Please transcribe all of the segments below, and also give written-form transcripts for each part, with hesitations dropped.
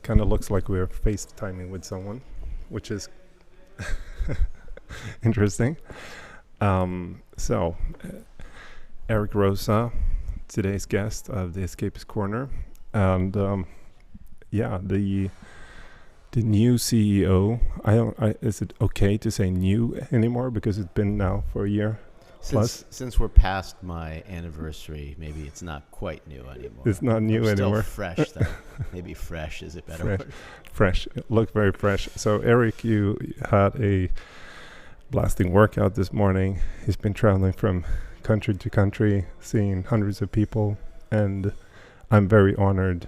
Kind of looks like we're FaceTiming with someone, which is interesting. So, Eric Roza, today's guest of the Escapist Corner, and the new CEO. Is it okay to say new anymore because it's been now for a year? Since we're past my anniversary, maybe it's not quite new anymore. It's not new anymore. Still fresh, though. Maybe fresh is a better word. Fresh. Look very fresh. So, Eric, you had a blasting workout this morning. He's been traveling from country to country, seeing hundreds of people, and I'm very honored,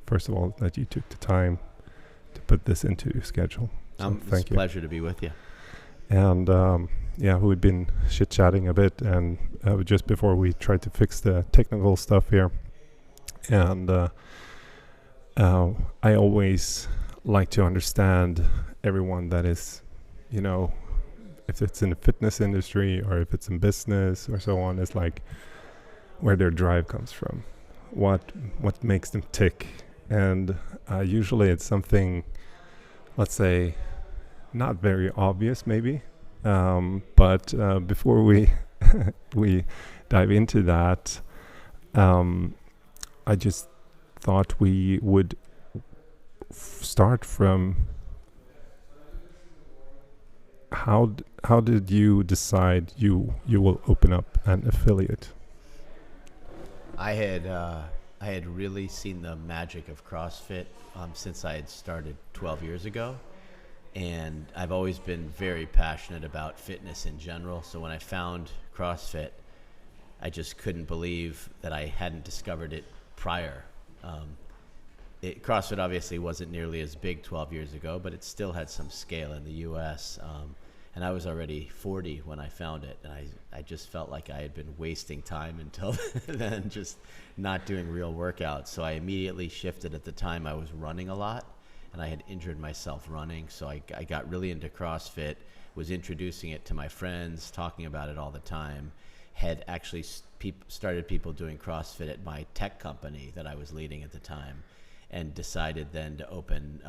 first of all, that you took the time to put this into your schedule. So It's a pleasure to be with you. And we've been chit-chatting a bit, and just before we tried to fix the technical stuff here. And I always like to understand everyone that is, if it's in the fitness industry or if it's in business or so on, it's like where their drive comes from, what makes them tick. And usually it's something, let's say, not very obvious maybe. But before we we dive into that, I just thought we would start from how did you decide you will open up an affiliate? I had really seen the magic of CrossFit since I had started 12 years ago. And I've always been very passionate about fitness in general. So when I found CrossFit, I just couldn't believe that I hadn't discovered it prior. CrossFit obviously wasn't nearly as big 12 years ago, but it still had some scale in the US. And I was already 40 when I found it. And I just felt like I had been wasting time until then, just not doing real workouts. So I immediately shifted. At the time I was running a lot, and I had injured myself running. So I got really into CrossFit, was introducing it to my friends, talking about it all the time, had actually started people doing CrossFit at my tech company that I was leading at the time, and decided then to open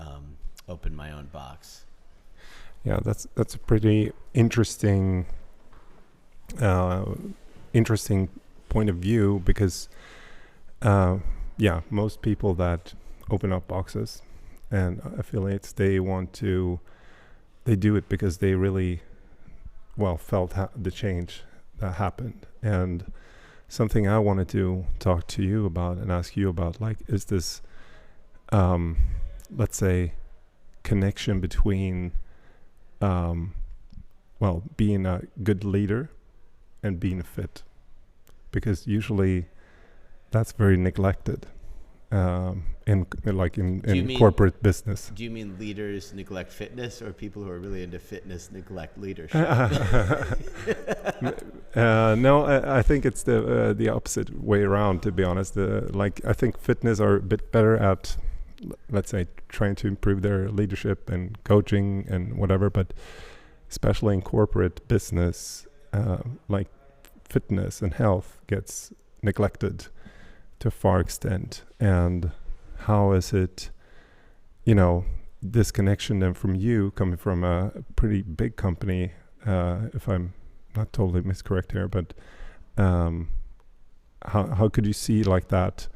my own box. Yeah, that's a pretty interesting point of view, because most people that open up boxes and affiliates, they do it because they really felt the change that happened. And something I wanted to talk to you about and ask you about, is this let's say connection between being a good leader and being fit, because usually that's very neglected in corporate business. Do you mean leaders neglect fitness, or people who are really into fitness neglect leadership? No, I think it's the opposite way around, to be honest. I think fitness are a bit better at, let's say, trying to improve their leadership and coaching and whatever, but especially in corporate business, fitness and health gets neglected to a far extent. And how is it, this connection then from you coming from a pretty big company, if I'm not totally miscorrect here, but how could you see like that,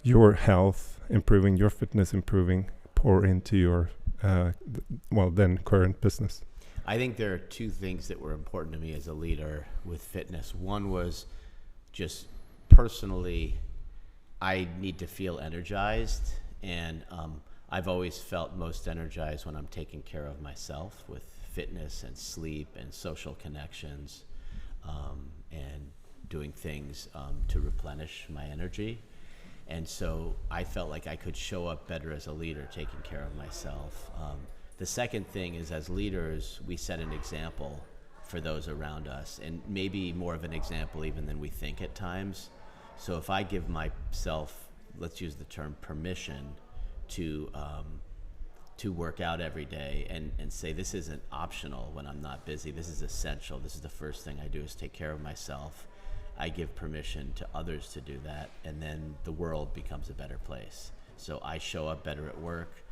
your health improving, your fitness improving, pour into your then current business? I think there are two things that were important to me as a leader with fitness. One was just personally, I need to feel energized, and I've always felt most energized when I'm taking care of myself with fitness and sleep and social connections, and doing things to replenish my energy. And so I felt like I could show up better as a leader, taking care of myself. The second thing is, as leaders, we set an example for those around us, and maybe more of an example even than we think at times. So if I give myself, let's use the term permission, to work out every day and say this isn't optional when I'm not busy, this is essential, this is the first thing I do is take care of myself, I give permission to others to do that, and then the world becomes a better place. So I show up better at work.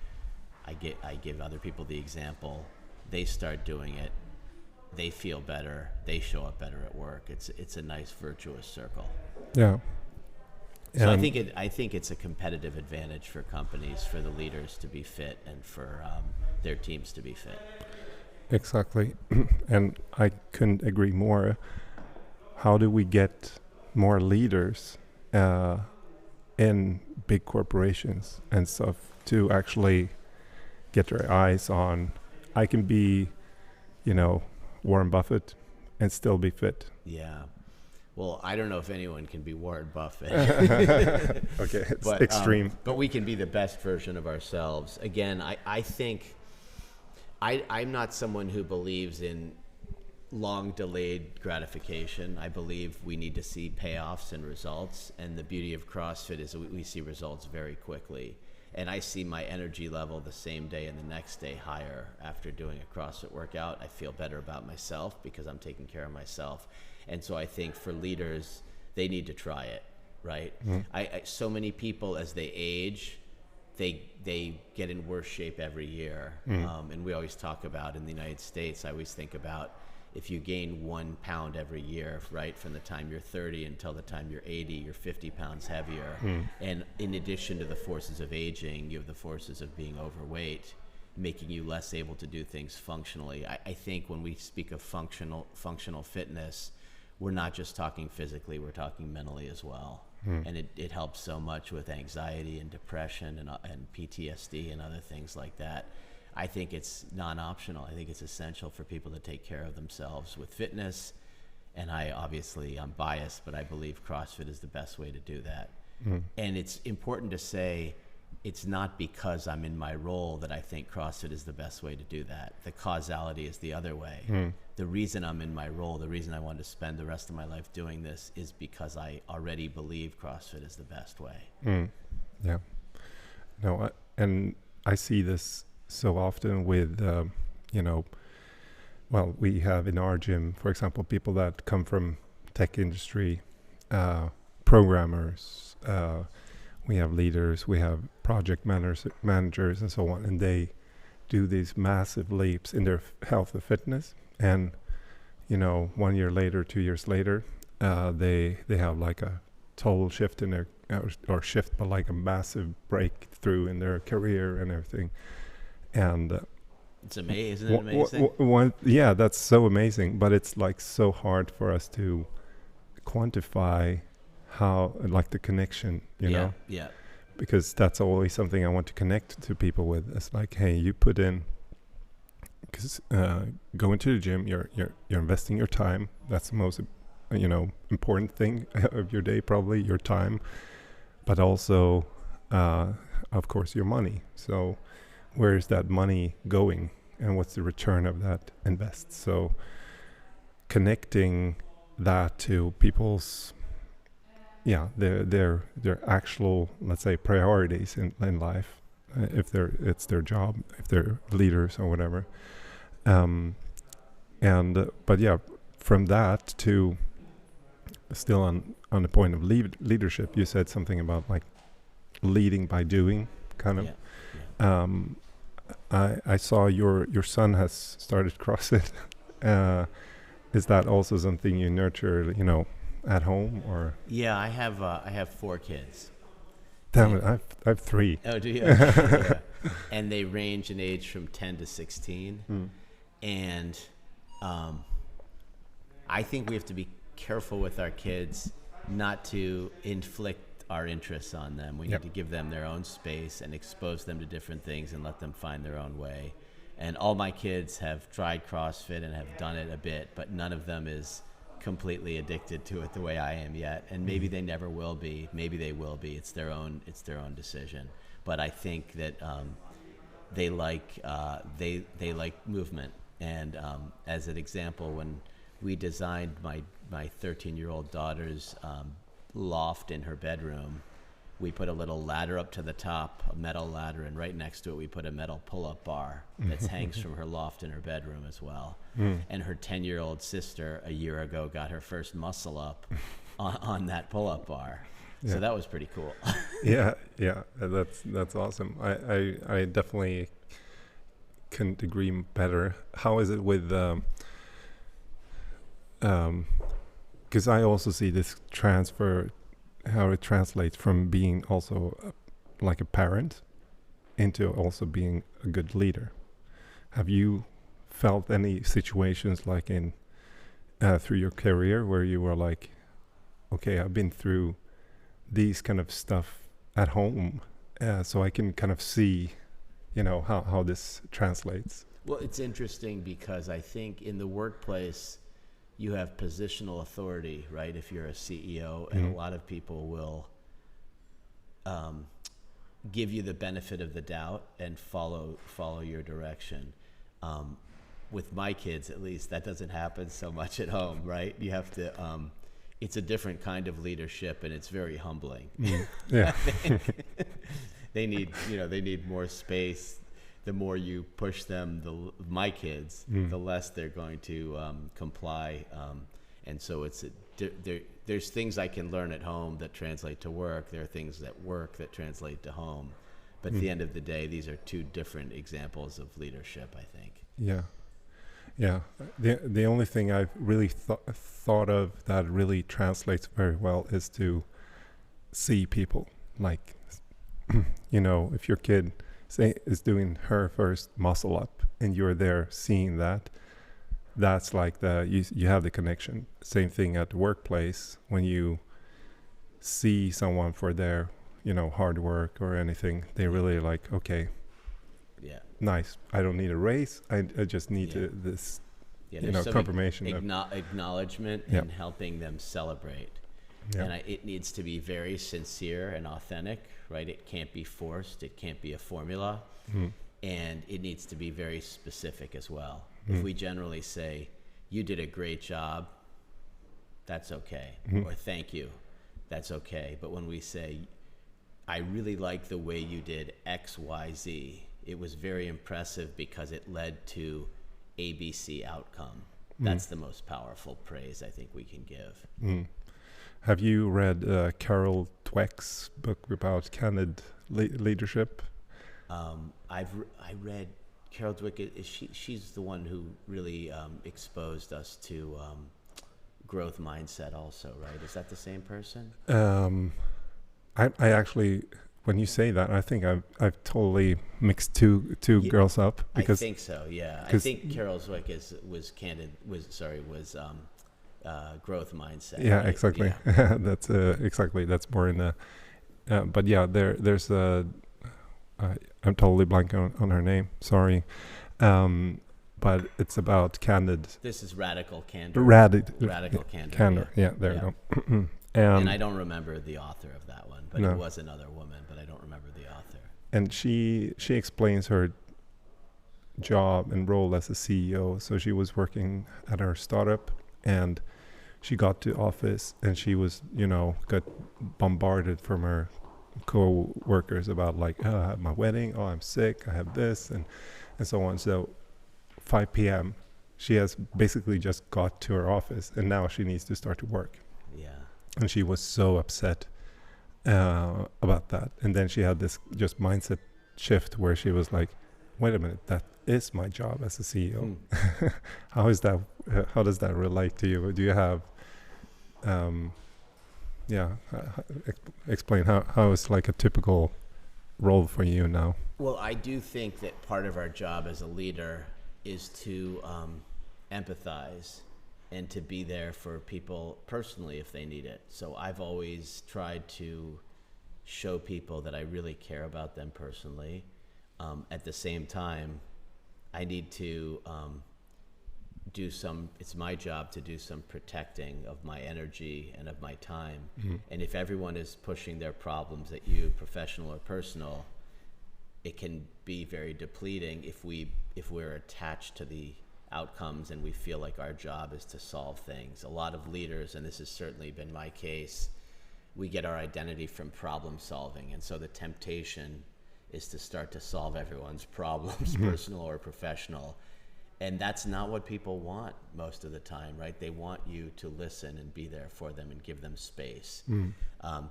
I give other people the example. They start doing it. They feel better. They show up better at work. It's a nice virtuous circle. Yeah. So I think it's a competitive advantage for companies, for the leaders to be fit, and for their teams to be fit. Exactly. And I couldn't agree more. How do we get more leaders in big corporations and stuff to actually get their eyes on, I can be, Warren Buffett and still be fit? Yeah. Well, I don't know if anyone can be Warren Buffett. Okay, it's extreme. But we can be the best version of ourselves. Again, I think I'm not someone who believes in long delayed gratification. I believe we need to see payoffs and results. And the beauty of CrossFit is we see results very quickly. And I see my energy level the same day and the next day higher after doing a CrossFit workout. I feel better about myself because I'm taking care of myself. And so I think for leaders, they need to try it, right? Mm-hmm. So many people, as they age, they get in worse shape every year. Mm-hmm. And we always talk about, in the United States, I always think about, if you gain 1 pound every year, right, from the time you're 30 until the time you're 80, you're 50 pounds heavier. And in addition to the forces of aging, you have the forces of being overweight, making you less able to do things functionally. I think when we speak of functional fitness, we're not just talking physically, we're talking mentally as well. And it helps so much with anxiety and depression and PTSD and other things like that. I think it's non-optional. I think it's essential for people to take care of themselves with fitness. And I'm biased, but I believe CrossFit is the best way to do that. And it's important to say, it's not because I'm in my role that I think CrossFit is the best way to do that. The causality is the other way. The reason I'm in my role, the reason I want to spend the rest of my life doing this, is because I already believe CrossFit is the best way. Yeah. No, and I see this so often with, we have in our gym, for example, people that come from tech industry, programmers, we have leaders, we have project managers and so on, and they do these massive leaps in their health and fitness. And, 1 year later, 2 years later, they have like a total shift in their, but like a massive breakthrough in their career and everything. And it's amazing, isn't it amazing? Yeah, that's so amazing. But it's like so hard for us to quantify how, like, the connection, you know? Yeah. Because that's always something I want to connect to people with. It's like, hey, you put in, because going to the gym, you're investing your time. That's the most, important thing of your day, probably your time, but also, of course, your money. So where is that money going, and what's the return of that invest? So connecting that to people's, their actual, let's say, priorities in life, if it's their job, if they're leaders or whatever. From that to still on the point of leadership, you said something about like leading by doing, kind of. I saw your son has started CrossFit. Is that also something you nurture, at home, or? Yeah, I have 4 kids. Damn it, I have 3. Oh, do you? Yeah. And they range in age from 10 to 16. And I think we have to be careful with our kids not to inflict our interests on them. We need to give them their own space and expose them to different things and let them find their own way. And all my kids have tried CrossFit and have done it a bit, but none of them is completely addicted to it the way I am yet. And maybe they never will be. Maybe they will be. It's their own decision. But I think that they like movement. And as an example, when we designed my 13-year-old daughter's loft in her bedroom, we put a little ladder up to the top, a metal ladder, and right next to it we put a metal pull-up bar that hangs from her loft in her bedroom as well. And her 10-year-old sister a year ago got her first muscle up on that pull-up bar. Yeah. So that was pretty cool. Yeah, that's awesome. I definitely couldn't agree better. How is it with because I also see this transfer, how it translates from being also like a parent into also being a good leader. Have you felt any situations like in through your career where you were like, okay, I've been through these kind of stuff at home, so I can kind of see, how this translates? Well, it's interesting because I think in the workplace, you have positional authority, right? If you're a CEO, and a lot of people will give you the benefit of the doubt and follow your direction. With my kids, at least, that doesn't happen so much at home, right? You have to. It's a different kind of leadership, and it's very humbling. Yeah. They need more space. The more you push them, my kids, the less they're going to comply. And so there's things I can learn at home that translate to work. There are things at work that translate to home. But at the end of the day, these are two different examples of leadership, I think. Yeah. Yeah. The only thing I've really thought of that really translates very well is to see people. Like, if your kid is doing her first muscle up and you're there seeing that's like you have the connection. Same thing at the workplace when you see someone for their hard work or anything, they really like, okay, yeah, nice, I don't need a raise, I just need this confirmation acknowledgement and helping them celebrate. And it needs to be very sincere and authentic, right? It can't be forced. It can't be a formula. And it needs to be very specific as well. If we generally say, you did a great job, that's okay. Or thank you, that's okay. But when we say, I really like the way you did X, Y, Z, it was very impressive because it led to ABC outcome. That's the most powerful praise I think we can give. Have you read Carol Dweck's book about candid leadership? I read Carol Dweck. She's the one who really exposed us to growth mindset also, right? Is that the same person? I actually, when you say that, I think I've totally mixed two girls up, because I think so. Yeah, I think Carol Dweck was growth mindset. Yeah, right? exactly. Yeah. That's exactly. That's more in the. But yeah, there's a. I'm totally blank on her name. Sorry, but it's about candid. This is radical candor. Radical candor. Candor. Yeah, there you go. And I don't remember the author of that one, but it was another woman, but I don't remember the author. And she explains her job and role as a CEO. So she was working at her startup, and she got to office, and she was, got bombarded from her co-workers about like, I have my wedding, I'm sick, I have this, and so on. So 5 p.m. she has basically just got to her office, and now she needs to start to work. Yeah. And she was so upset about that. And then she had this just mindset shift where she was like, wait a minute, that is my job as a CEO. How is that? How does that relate to you? Do you have, explain how is like a typical role for you now? Well, I do think that part of our job as a leader is to empathize and to be there for people personally if they need it. So I've always tried to show people that I really care about them personally. At the same time, I need to it's my job to do some protecting of my energy and of my time. And if everyone is pushing their problems at you, professional or personal, it can be very depleting if we're attached to the outcomes and we feel like our job is to solve things. A lot of leaders, and this has certainly been my case, we get our identity from problem solving. And so the temptation is to start to solve everyone's problems, personal or professional. And that's not what people want most of the time, right? They want you to listen and be there for them and give them space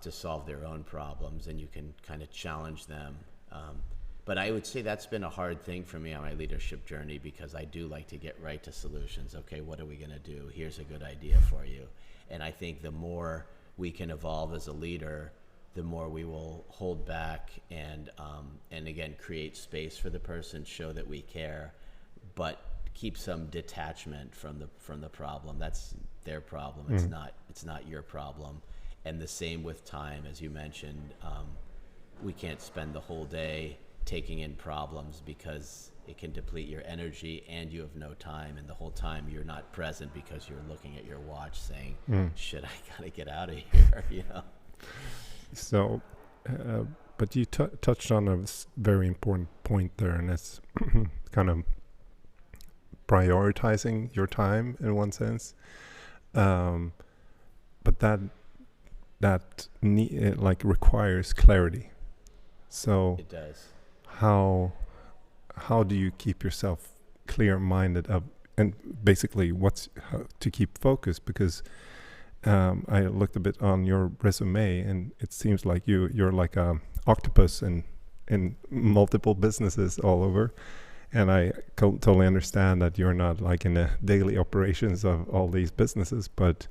to solve their own problems, and you can kind of challenge them. But I would say that's been a hard thing for me on my leadership journey, because I do like to get right to solutions. Okay, what are we going to do? Here's a good idea for you. And I think the more we can evolve as a leader, the more we will hold back and again, create space for the person, show that we care, but keep some detachment from the problem. That's their problem. It's not your problem. And the same with time, as you mentioned. We can't spend the whole day taking in problems, because it can deplete your energy and you have no time, and the whole time you're not present because you're looking at your watch saying, shit, I gotta get out of here, you know? So, but you touched on a very important point there, and it's kind of prioritizing your time in one sense. But that requires clarity. So it does. How do you keep yourself clear-minded and basically how to keep focused? Because I looked a bit on your resume, and it seems like you're like a octopus in multiple businesses all over. And I totally understand that you're not like in the daily operations of all these businesses, but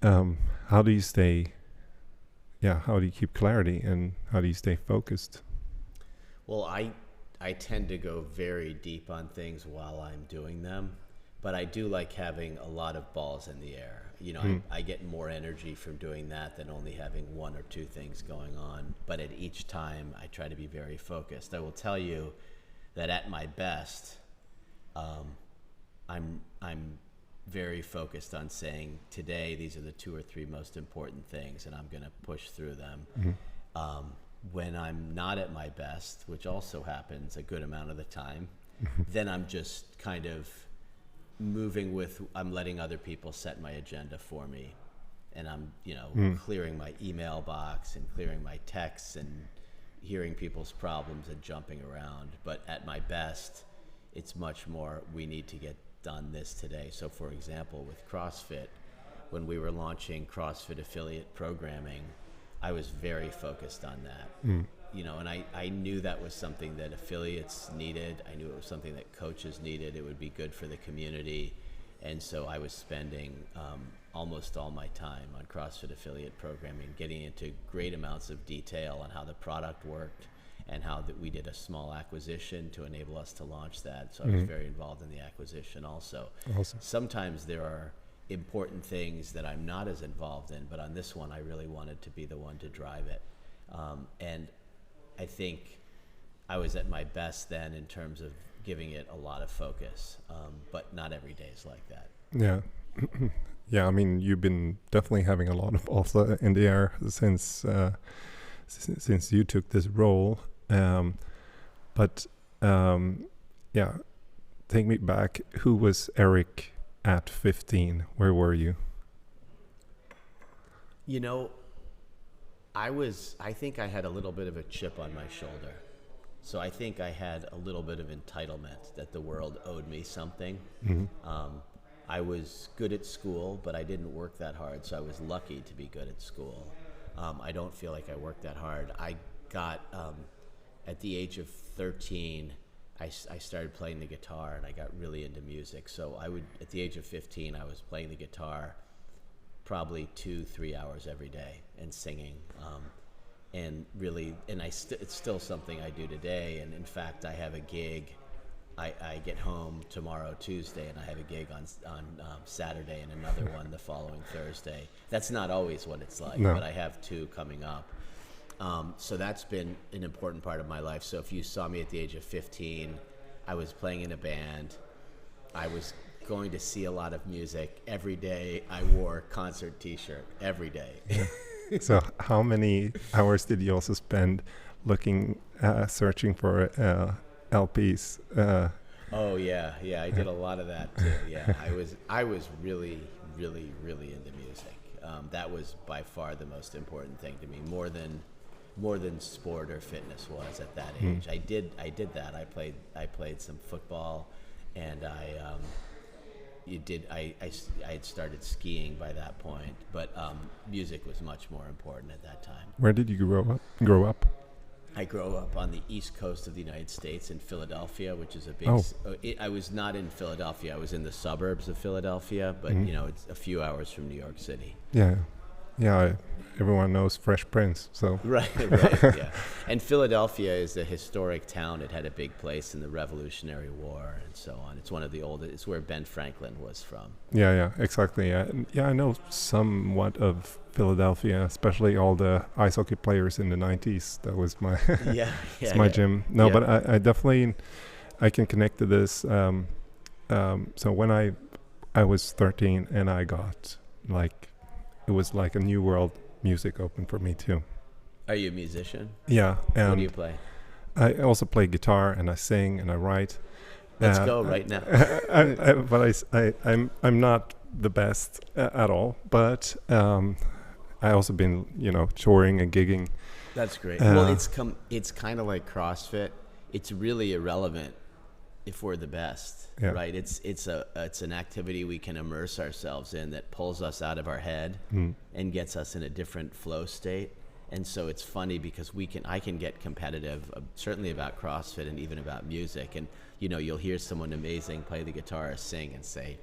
how do you keep clarity, and how do you stay focused? Well, I tend to go very deep on things while I'm doing them, but I do like having a lot of balls in the air. You know, I get more energy from doing that than only having one or two things going on. But at each time, I try to be very focused. I will tell you that at my best, I'm very focused on saying, today these are the 2 or 3 most important things, and I'm going to push through them. When I'm not at my best, which also happens a good amount of the time, then I'm just kind of I'm letting other people set my agenda for me, and I'm clearing my email box and clearing my texts and hearing people's problems and jumping around. But at my best, it's much more, we need to get done this today. So for example, with CrossFit, when we were launching CrossFit affiliate programming, I was very focused on that. And I knew that was something that affiliates needed. I knew it was something that coaches needed. It would be good for the community. And so I was spending almost all my time on CrossFit affiliate programming, getting into great amounts of detail on how the product worked and how that we did a small acquisition to enable us to launch that. So I was very involved in the acquisition also. Awesome. Sometimes there are important things that I'm not as involved in, but on this one, I really wanted to be the one to drive it. And I think I was at my best then in terms of giving it a lot of focus, but not every day is like that. Yeah. Yeah, I mean, you've been definitely having a lot of balls in the air since you took this role. But take me back. Who was Eric at 15? Where were you? You know, I think I had a little bit of a chip on my shoulder. So I think I had a little bit of entitlement that the world owed me something. I was good at school, but I didn't work that hard, so I was lucky to be good at school. I don't feel like I worked that hard. I got, at the age of 13, I started playing the guitar, and I got really into music. So at the age of 15, I was playing the guitar probably 2-3 hours every day and singing. It's still something I do today. And in fact, I have a gig. I get home tomorrow, Tuesday, and I have a gig on Saturday and another one the following Thursday. That's not always what it's like, but I have 2 coming up. So that's been an important part of my life. So if you saw me at the age of 15, I was playing in a band. I was going to see a lot of music. Every day I wore a concert t-shirt, every day. So how many hours did you also spend searching for LPs? Oh yeah, I did a lot of that too. Yeah, I was really, really, really into music. That was by far the most important thing to me, more than sport or fitness was at that age. I did that. I played some football, and I had started skiing by that point, but music was much more important at that time. Where did you grow up? I grew up on the east coast of the United States in Philadelphia, which is a big... I was not in Philadelphia. I was in the suburbs of Philadelphia, but, it's a few hours from New York City. Yeah. Yeah, everyone knows Fresh Prince, so... Right, yeah. And Philadelphia is a historic town. It had a big place in the Revolutionary War and so on. It's one of the oldest... It's where Ben Franklin was from. Yeah, exactly. I know somewhat of Philadelphia, especially all the ice hockey players in the 90s. That was my my gym. No, but I definitely... I can connect to this. So when I was 13 and I got, it was like a new world music open for me too. Are you a musician? Yeah. And what do you play? I also play guitar and I sing and I write. Let's go right now. I'm not the best at all, but I also been touring and gigging. That's great. Well, it's kind of like CrossFit. It's really irrelevant if we're the best, right? It's an activity we can immerse ourselves in that pulls us out of our head and gets us in a different flow state. And so it's funny because I can get competitive, certainly about CrossFit and even about music. And you'll hear someone amazing play the guitar or sing and say,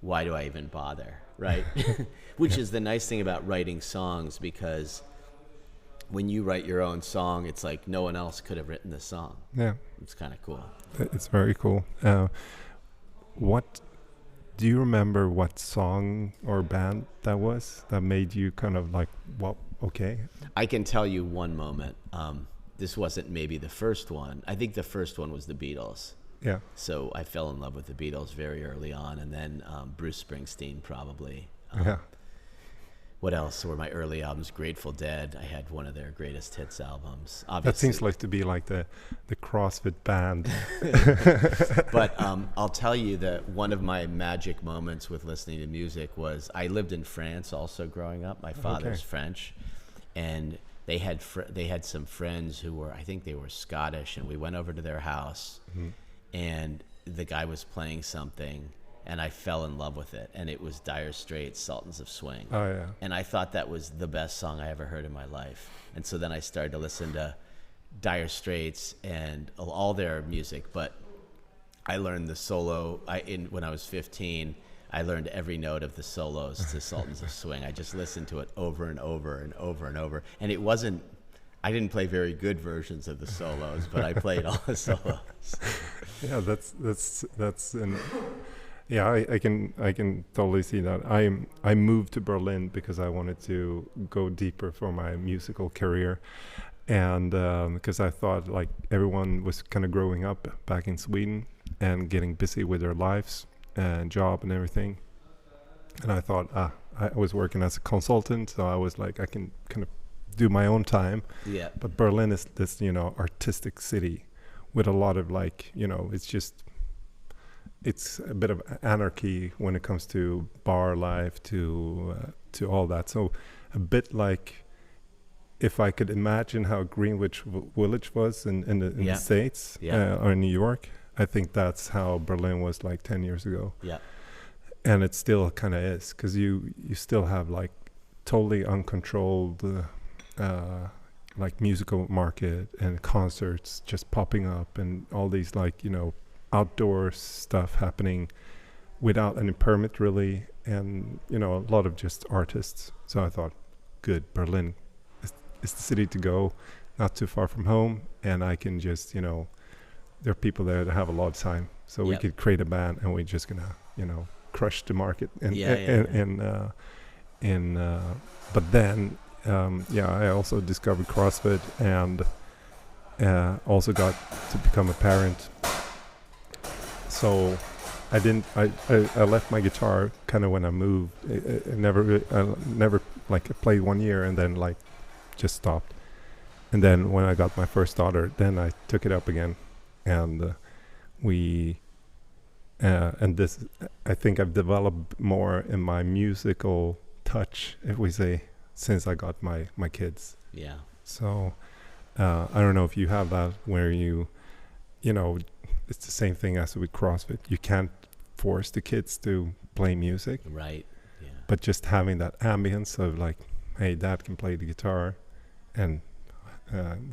"Why do I even bother?" Right? Which is the nice thing about writing songs, because when you write your own song, it's like no one else could have written the song. Yeah, it's kind of cool. It's very cool. What do you remember? What song or band that was that made you kind of like, well, okay? I can tell you one moment. This wasn't maybe the first one. I think the first one was the Beatles. Yeah. So I fell in love with the Beatles very early on, and then Bruce Springsteen probably. Yeah. What else were my early albums? Grateful Dead. I had one of their greatest hits albums. Obviously. That seems like to be like the CrossFit band. But I'll tell you that one of my magic moments with listening to music was I lived in France also growing up. My father's French, and they had some friends who were, I think they were Scottish, and we went over to their house, and the guy was playing something. And I fell in love with it, and it was Dire Straits' Sultans of Swing. Oh, yeah. And I thought that was the best song I ever heard in my life. And so then I started to listen to Dire Straits and all their music, but I learned the solo. When I was 15, I learned every note of the solos to Sultans of Swing. I just listened to it over and over and over and over. And I didn't play very good versions of the solos, but I played all the solos. Yeah, that's an... Yeah, I can totally see that. I moved to Berlin because I wanted to go deeper for my musical career, and because I thought like everyone was kind of growing up back in Sweden and getting busy with their lives and job and everything, and I thought I was working as a consultant, so I was like I can kind of do my own time. Yeah. But Berlin is this artistic city with a lot of it's a bit of anarchy when it comes to bar life, to all that. So a bit like if I could imagine how Greenwich Village was in the States or in New York, I think that's how Berlin was like 10 years ago. Yeah. And it still kind of is, because you still have like totally uncontrolled like musical market and concerts just popping up and all these outdoor stuff happening without any permit really, and a lot of just artists. So I thought, good, Berlin is the city to go, not too far from home, and I can just there are people there that have a lot of time, so we could create a band and we're just gonna crush the market but then I also discovered CrossFit and also got to become a parent. So I left my guitar kind of when I moved. I never played 1 year and then just stopped. And then when I got my first daughter, then I took it up again, and this I think I've developed more in my musical touch, if we say, since I got my kids. Yeah. So I don't know if you have that where you it's the same thing as with CrossFit. You can't force the kids to play music, Right. Yeah. but just having that ambience of like, hey, dad can play the guitar and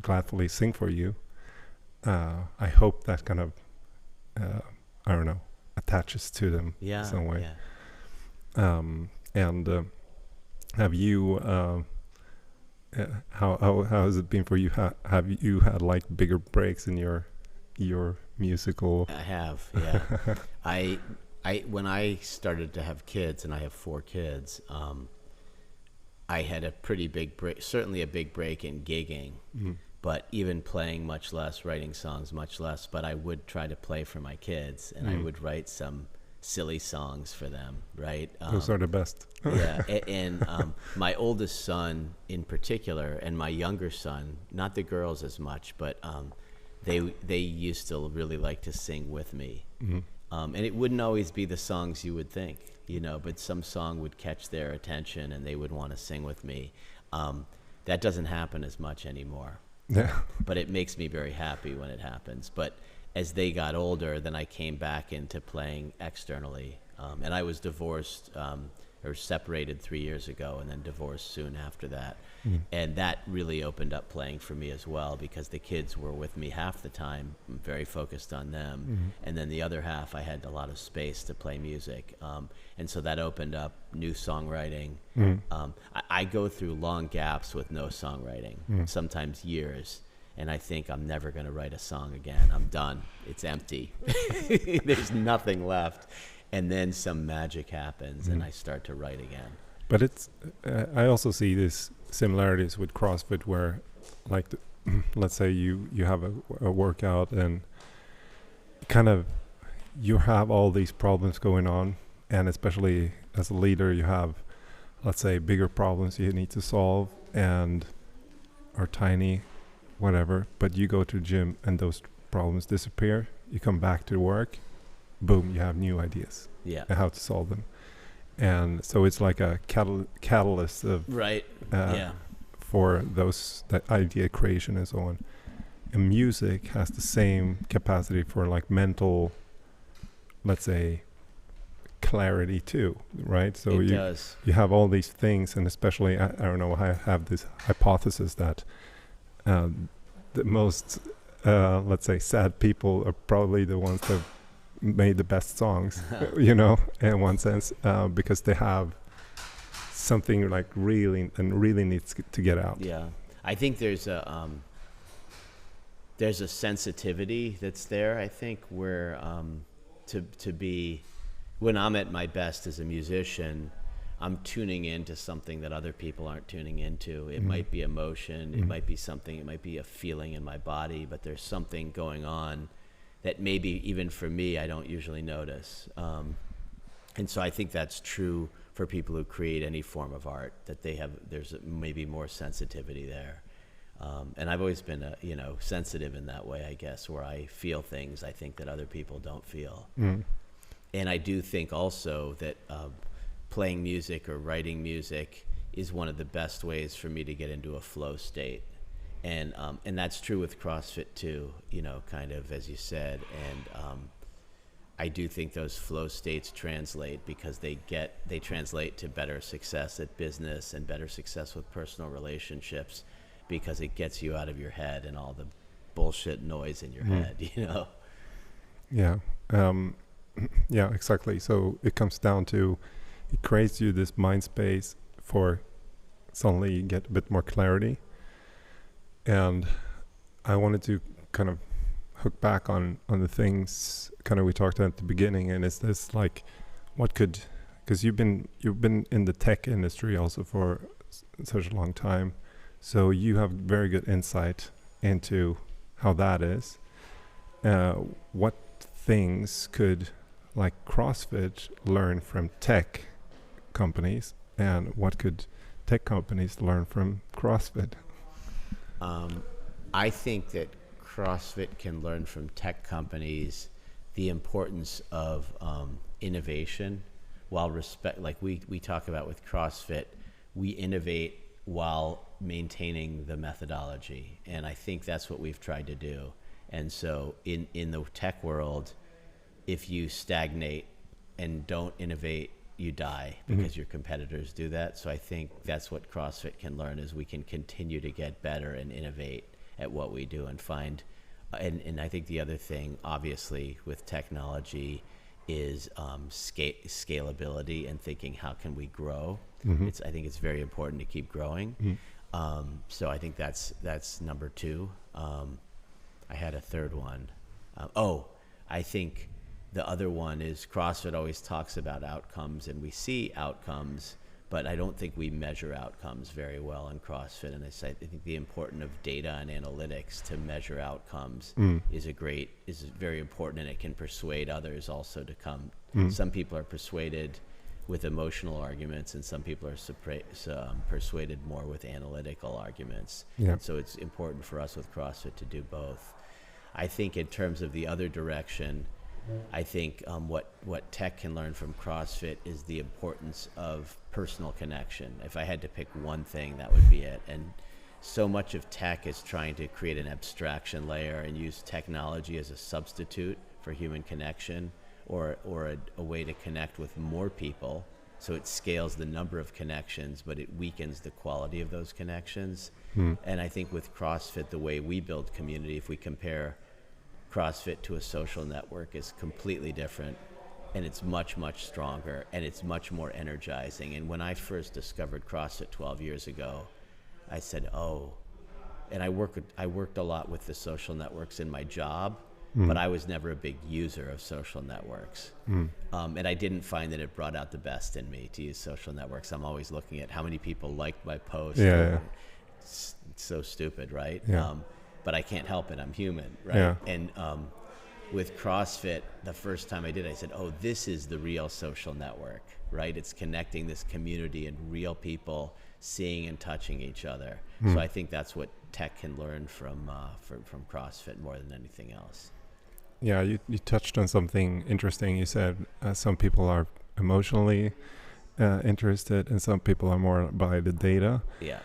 gladly sing for you. I hope that kind of, I don't know, attaches to them Yeah. some way. Yeah. And have you, how has it been for you? Have you had like bigger breaks in your musical? I have. Yeah. I when I started to have kids, and I have 4 kids, I had a pretty big break, certainly a big break in gigging, but even playing much less, writing songs much less, but I would try to play for my kids, and I would write some silly songs for them, right? Those are the best. Yeah, and my oldest son in particular, and my younger son, not the girls as much, but they used to really like to sing with me. And it wouldn't always be the songs you would think, but some song would catch their attention and they would want to sing with me. That doesn't happen as much anymore. Yeah. But it makes me very happy when it happens. But as they got older, then I came back into playing externally. And I was divorced or separated 3 years ago, and then divorced soon after that. And that really opened up playing for me as well, because the kids were with me half the time, very focused on them. And then the other half, I had a lot of space to play music. And so that opened up new songwriting. I go through long gaps with no songwriting, sometimes years. And I think I'm never going to write a song again. I'm done. It's empty. There's nothing left. And then some magic happens, and I start to write again. But it's, I also see these similarities with CrossFit where, like, let's say you have a workout and kind of you have all these problems going on, and especially as a leader, you have, let's say, bigger problems you need to solve and are tiny, whatever, but you go to the gym and those problems disappear. You come back to work, boom, you have new ideas. Yeah. And how to solve them. And so it's like a catalyst of Right. Yeah. for that idea creation and so on. And music has the same capacity for like mental, let's say, clarity too, right? So It does. you have all these things, and especially I don't know, I have this hypothesis that the most let's say sad people are probably the ones that made the best songs, in one sense, because they have something like really needs to get out. Yeah, I think there's a sensitivity that's there. I think where to be, when I'm at my best as a musician, I'm tuning into something that other people aren't tuning into. It might be emotion, it might be something, it might be a feeling in my body, but there's something going on that maybe even for me, I don't usually notice. And so I think that's true for people who create any form of art, that there's maybe more sensitivity there. And I've always been, sensitive in that way, I guess, where I feel things I think that other people don't feel. And I do think also that playing music or writing music is one of the best ways for me to get into a flow state. And that's true with CrossFit too, kind of as you said. And I do think those flow states translate because they translate to better success at business and better success with personal relationships, because it gets you out of your head and all the bullshit noise in your head, Yeah. Yeah, exactly. So it comes down to, it creates you this mind space for suddenly you get a bit more clarity. And I wanted to kind of hook back on the things kind of we talked at the beginning, and it's this like, what could, because you've been in the tech industry also for such a long time, so you have very good insight into how that is. What things could like CrossFit learn from tech companies, and what could tech companies learn from CrossFit? I think that CrossFit can learn from tech companies the importance of innovation, while like we talk about with CrossFit, we innovate while maintaining the methodology. And I think that's what we've tried to do. And so in the tech world, if you stagnate and don't innovate, you die because your competitors do that. So I think that's what CrossFit can learn, is we can continue to get better and innovate at what we do and find. And I think the other thing, obviously, with technology is scalability and thinking, how can we grow? I think it's very important to keep growing. So I think that's number two. I had a third one. I think the other one is CrossFit always talks about outcomes, and we see outcomes, but I don't think we measure outcomes very well in CrossFit. And I think the importance of data and analytics to measure outcomes is very important, and it can persuade others also to come. Some people are persuaded with emotional arguments, and some people are persuaded more with analytical arguments. Yeah. And so it's important for us with CrossFit to do both. I think in terms of the other direction, I think what tech can learn from CrossFit is the importance of personal connection. If I had to pick one thing, that would be it. And so much of tech is trying to create an abstraction layer and use technology as a substitute for human connection, or a way to connect with more people. So it scales the number of connections, but it weakens the quality of those connections. And I think with CrossFit, the way we build community, if we compare CrossFit to a social network, is completely different, and it's much, much stronger, and it's much more energizing. And when I first discovered CrossFit 12 years ago, I said, and I worked a lot with the social networks in my job, but I was never a big user of social networks. And I didn't find that it brought out the best in me to use social networks. I'm always looking at how many people liked my post. It's so stupid, right? Yeah. But I can't help it. I'm human, right? Yeah. And with CrossFit, the first time I did, I said, this is the real social network, right? It's connecting this community and real people seeing and touching each other. So I think that's what tech can learn from CrossFit more than anything else. Yeah, you touched on something interesting. You said some people are emotionally interested, and some people are more by the data. Yeah.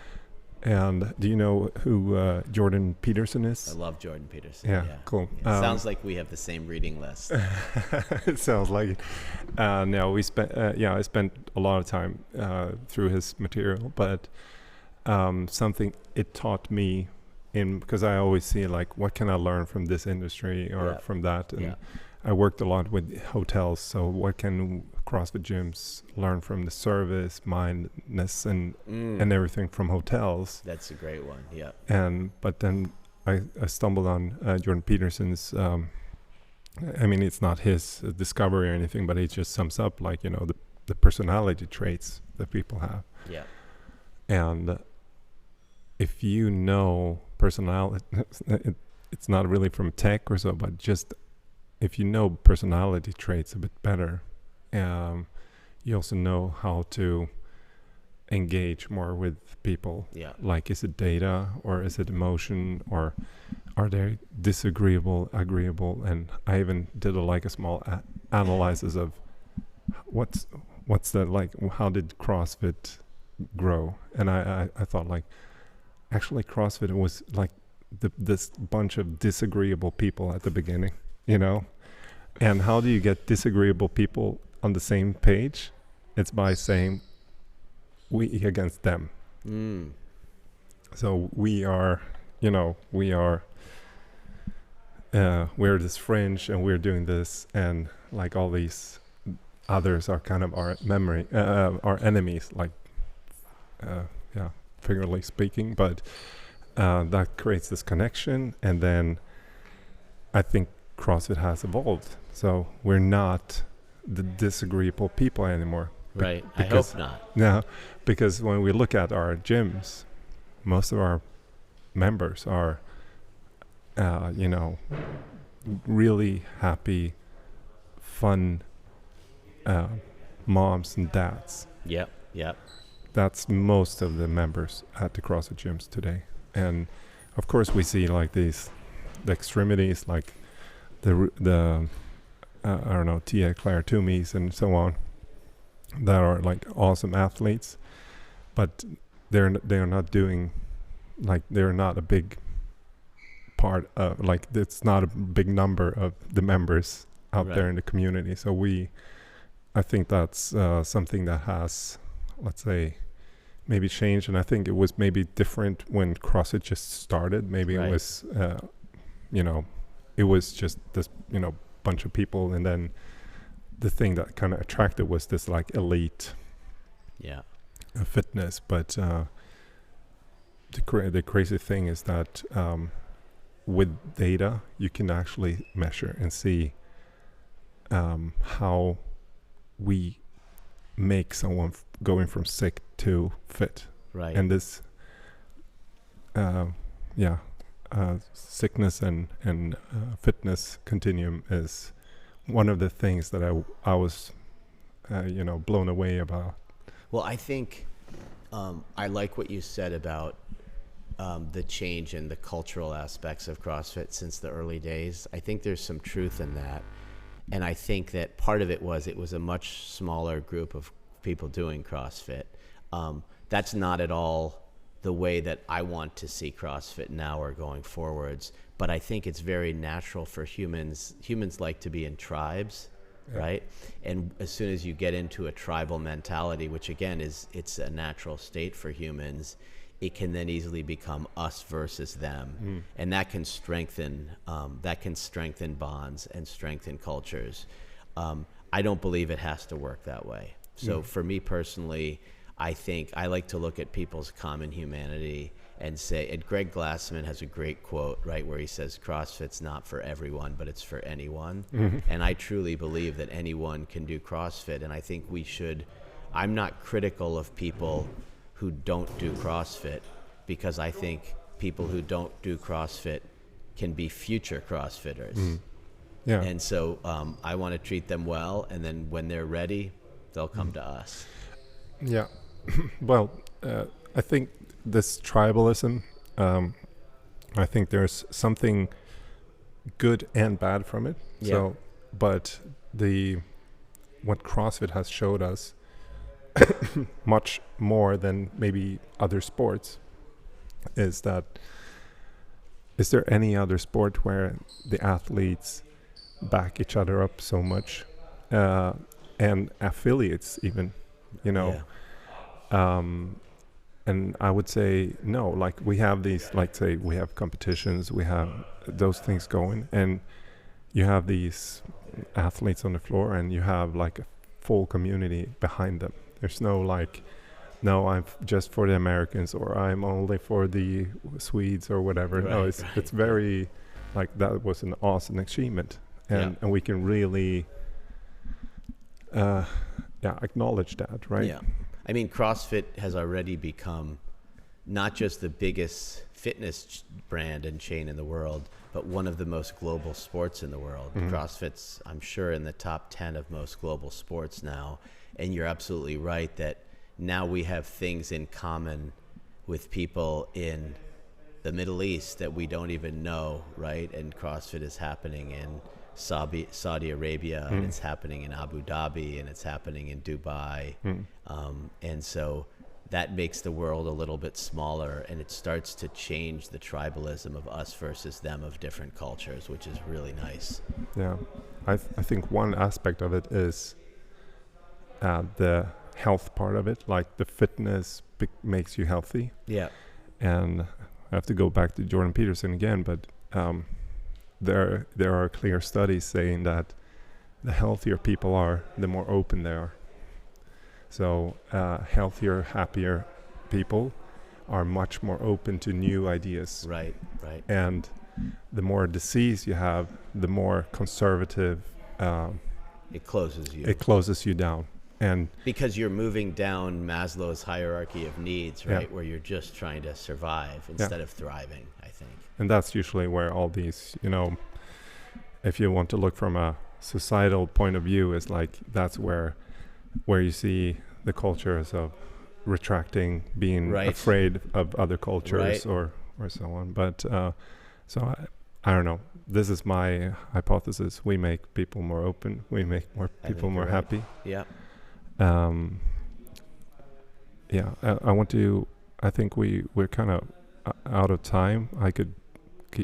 And do you know who Jordan Peterson is? I love Jordan Peterson. Yeah, cool. Yeah. Sounds like we have the same reading list. It sounds like it. No, I spent a lot of time through his material, but something it taught me, because I always see like, what can I learn from this industry or from that? And I worked a lot with hotels, so what can CrossFit gyms learn from the service, mindness, and everything from hotels? That's a great one. Yeah. But then I stumbled on Jordan Peterson's. It's not his discovery or anything, but it just sums up like, the personality traits that people have. Yeah. And if you know personality, it's not really from tech or so, but just if you know personality traits a bit better, you also know how to engage more with people. Yeah. Like, is it data or is it emotion, or are they disagreeable, agreeable? And I even did a small analysis of what's that like, how did CrossFit grow? And I thought like, actually CrossFit was like this bunch of disagreeable people at the beginning, and how do you get disagreeable people on the same page? It's by saying we against them. So we're this fringe, and we're doing this, and like all these others are kind of our enemies, like figuratively speaking, but that creates this connection. And then I think CrossFit has evolved, so we're not the disagreeable people anymore. Right. I hope not. No, because when we look at our gyms, most of our members are really happy, fun moms and dads. Yep. That's most of the members at the CrossFit gyms today. And of course we see like the extremities, like the Tia Claire Toomeys and so on, that are like awesome athletes, but they're not doing, like, they're not a big part of, like, it's not a big number of the members out there Right. in the community. So I think that's something that has, let's say, maybe changed. And I think it was maybe different when CrossFit just started. Maybe it Right. was, it was just this, bunch of people. And then the thing that kind of attracted was this like elite Yeah. fitness. But the crazy thing is that with data, you can actually measure and see how we make someone going from sick to fit. Right. And this sickness and fitness continuum is one of the things that I was blown away about. Well, I think I like what you said about the change in the cultural aspects of CrossFit since the early days. I think there's some truth in that. And I think that part of it was a much smaller group of people doing CrossFit. That's not at all the way that I want to see CrossFit now or going forwards. But I think it's very natural for humans. Humans like to be in tribes, right? And as soon as you get into a tribal mentality, which again it's a natural state for humans, it can then easily become us versus them, and that can strengthen bonds and strengthen cultures. I don't believe it has to work that way. So for me personally, I think I like to look at people's common humanity and say, and Greg Glassman has a great quote, right, where he says, CrossFit's not for everyone, but it's for anyone. And I truly believe that anyone can do CrossFit, and I think I'm not critical of people who don't do CrossFit, because I think people who don't do CrossFit can be future CrossFitters. Yeah. And so I want to treat them well, and then when they're ready, they'll come to us. Yeah. Well, I think this tribalism, I think there's something good and bad from it. Yeah. So, but what CrossFit has showed us much more than maybe other sports is there any other sport where the athletes back each other up so much, and affiliates even, Yeah. And I would say no. Like, we have these, like, say we have competitions, we have those things going, and you have these athletes on the floor, and you have like a full community behind them. There's no like, no, I'm just for the Americans, or I'm only for the Swedes or whatever. No, it's very like, that was an awesome achievement, and we can really acknowledge that, right? Yeah. I mean, CrossFit has already become not just the biggest fitness brand and chain in the world, but one of the most global sports in the world. CrossFit's, I'm sure, in the top 10 of most global sports now. And you're absolutely right that now we have things in common with people in the Middle East that we don't even know, right? And CrossFit is happening in Saudi Arabia, and it's happening in Abu Dhabi, and it's happening in Dubai. And so that makes the world a little bit smaller, and it starts to change the tribalism of us versus them of different cultures, which is really nice. Yeah. I think one aspect of it is the health part of it, like the fitness makes you healthy. Yeah. And I have to go back to Jordan Peterson again, but there are clear studies saying that the healthier people are, the more open they are. So healthier, happier people are much more open to new ideas. Right. And the more disease you have, the more conservative It closes you. it closes you down. And Because you're moving down Maslow's hierarchy of needs, right? Where you're just trying to survive instead of thriving, I think. And that's usually where all these, if you want to look from a societal point of view, is like, that's where you see the cultures of retracting, being afraid of other cultures, or so on. But so I don't know. This is my hypothesis. We make people more open. We make more people more happy. Yeah. I want to. I think we're kind of out of time. I could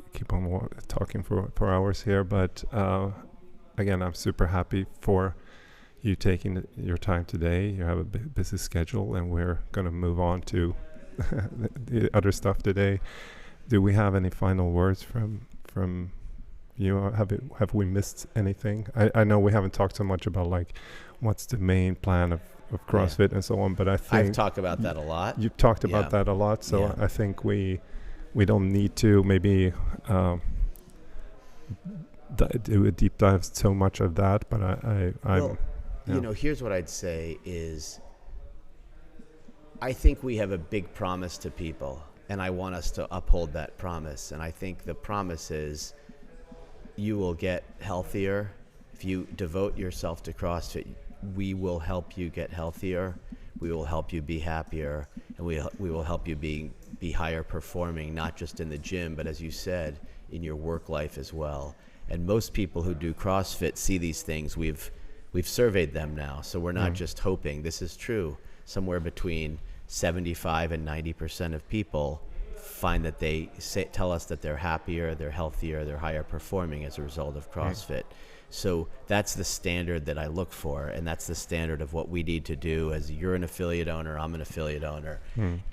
keep on talking for hours here, but again, I'm super happy for you taking your time today. You have a busy schedule, and we're going to move on to the other stuff today. Do we have any final words from you? Have we missed anything? I know we haven't talked so much about like what's the main plan of CrossFit and so on, but I think I've talked about that a lot. You've talked about that a lot, so I think we don't need to maybe do a deep dive so much of that, but here's what I'd say is I think we have a big promise to people, and I want us to uphold that promise. And I think the promise is you will get healthier. If you devote yourself to CrossFit, we will help you get healthier. We will help you be happier, and we will help you be higher performing, not just in the gym, but as you said, in your work life as well. And most people who do CrossFit see these things. We've surveyed them now, so we're not just hoping. This is true. Somewhere between 75 and 90% of people find that they tell us that they're happier, they're healthier, they're higher performing as a result of CrossFit. So that's the standard that I look for, and that's the standard of what we need to do. As you're an affiliate owner, I'm an affiliate owner.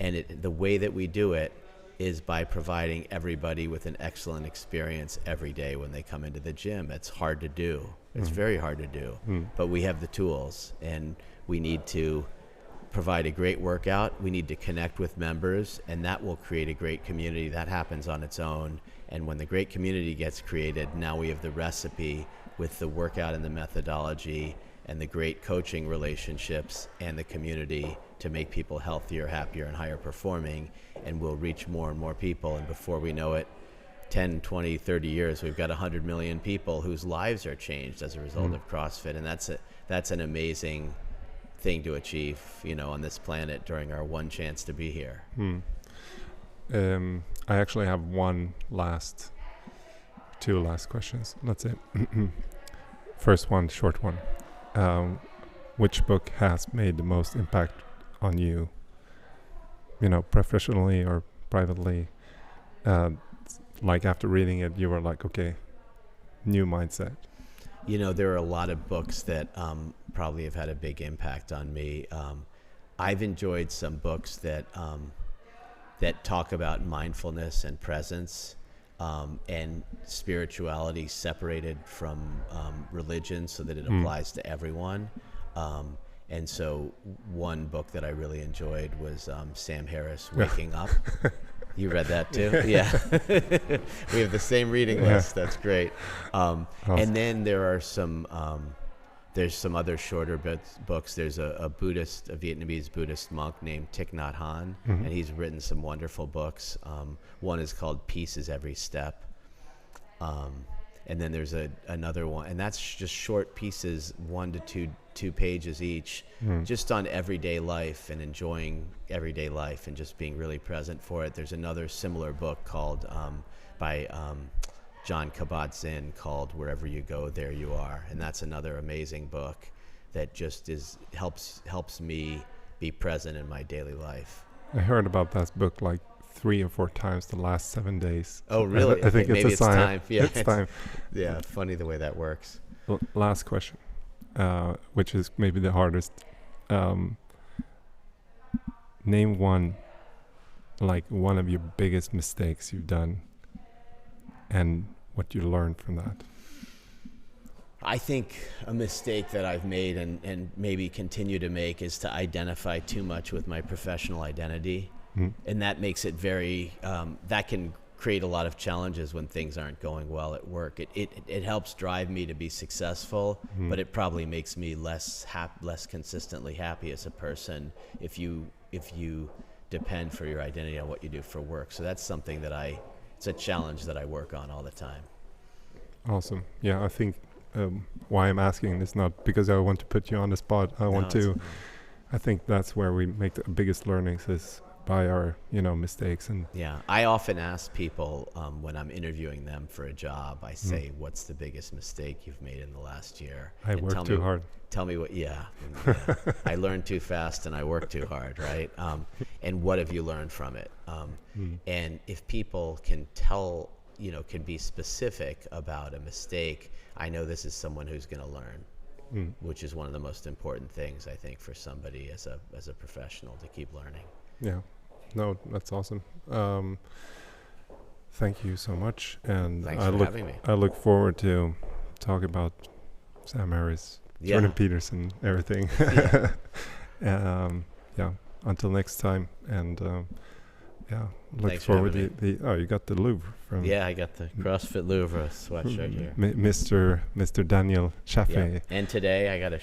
And the way that we do it is by providing everybody with an excellent experience every day when they come into the gym. It's hard to do. It's very hard to do. But we have the tools, and we need to provide a great workout. We need to connect with members, and that will create a great community. That happens on its own. And when the great community gets created, now we have the recipe with the workout and the methodology and the great coaching relationships and the community to make people healthier, happier, and higher performing. And we'll reach more and more people. And before we know it, 10, 20, 30 years, we've got 100 million people whose lives are changed as a result of CrossFit. And that's an amazing thing to achieve, on this planet during our one chance to be here. I actually have two last questions. That's it. First one, short one. Which book has made the most impact on you, professionally or privately? Like after reading it, you were like, okay, new mindset. There are a lot of books that probably have had a big impact on me. I've enjoyed some books that talk about mindfulness and presence and spirituality separated from religion so that it applies to everyone. And so one book that I really enjoyed was Sam Harris, Waking Up. You read that too? Yeah. We have the same reading list. That's great. Awesome. And then there are there's some other shorter books. There's a Vietnamese Buddhist monk named Thich Nhat Hanh, and he's written some wonderful books. One is called Peace is Every Step. And then there's another one, and that's just short pieces, 1 to 2 pages each, just on everyday life and enjoying everyday life and just being really present for it. There's another similar book called by John Kabat-Zinn called Wherever You Go, There You Are, and that's another amazing book that just helps me be present in my daily life. I heard about that book like 3 or 4 times the last 7 days. Oh, really? I think maybe it's a sign. Time. Yeah, it's time. Yeah, funny the way that works. Last question, which is maybe the hardest. Name one of your biggest mistakes you've done and what you learned from that. I think a mistake that I've made and maybe continue to make is to identify too much with my professional identity. And that makes it very, that can create a lot of challenges when things aren't going well at work. It helps drive me to be successful, but it probably makes me less consistently happy as a person if you depend for your identity on what you do for work. So that's something that it's a challenge that I work on all the time. Awesome. Yeah, I think why I'm asking is not because I want to put you on the spot. I think that's where we make the biggest learnings is by our mistakes. And I often ask people when I'm interviewing them for a job, I say, what's the biggest mistake you've made in the last year? I worked too hard. Tell me what. I learned too fast and I worked too hard, right? And what have you learned from it? And if people can tell can be specific about a mistake, I know this is someone who's going to learn, which is one of the most important things, I think, for somebody as a professional to keep learning. Yeah. No, that's awesome. Thank you so much. And Thanks for having me. I look forward to talk about Sam Harris, Jordan Peterson, everything. Yeah. Until next time. And look Thanks forward for to you got the Louvre from. Yeah, I got the CrossFit Louvre sweatshirt here. Mr. Daniel Chaffee. Yeah. And today I got a